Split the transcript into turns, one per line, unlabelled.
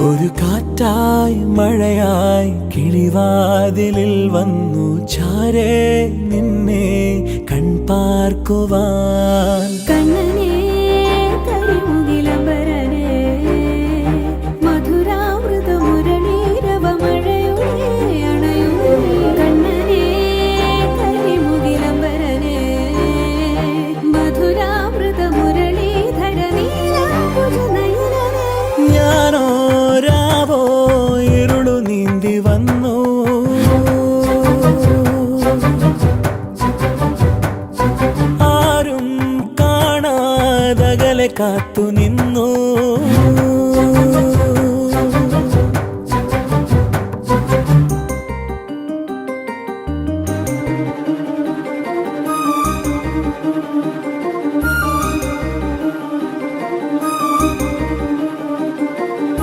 ഒരു കാറ്റായി മഴയായി കിളിവാതിലിൽ വന്നു ചാരേ നിന്നെ കൺപാർക്കുവാൻ.
കണ്ണനേ കരിമുകിലംബരനേ മധുരാമൃത മുരളീരവ മഴയുടെ അണയുന്നേ. കണ്ണനേ കരിമുകിലംബരനേ മധുരാമൃത മുരളീധര നീലാംബുജനയനനേ.
ഞാനോ രാവോ ഇരുളു നീന്തി വന്നു, ആരും കാണാതകലെ കാത്തു നിന്നു.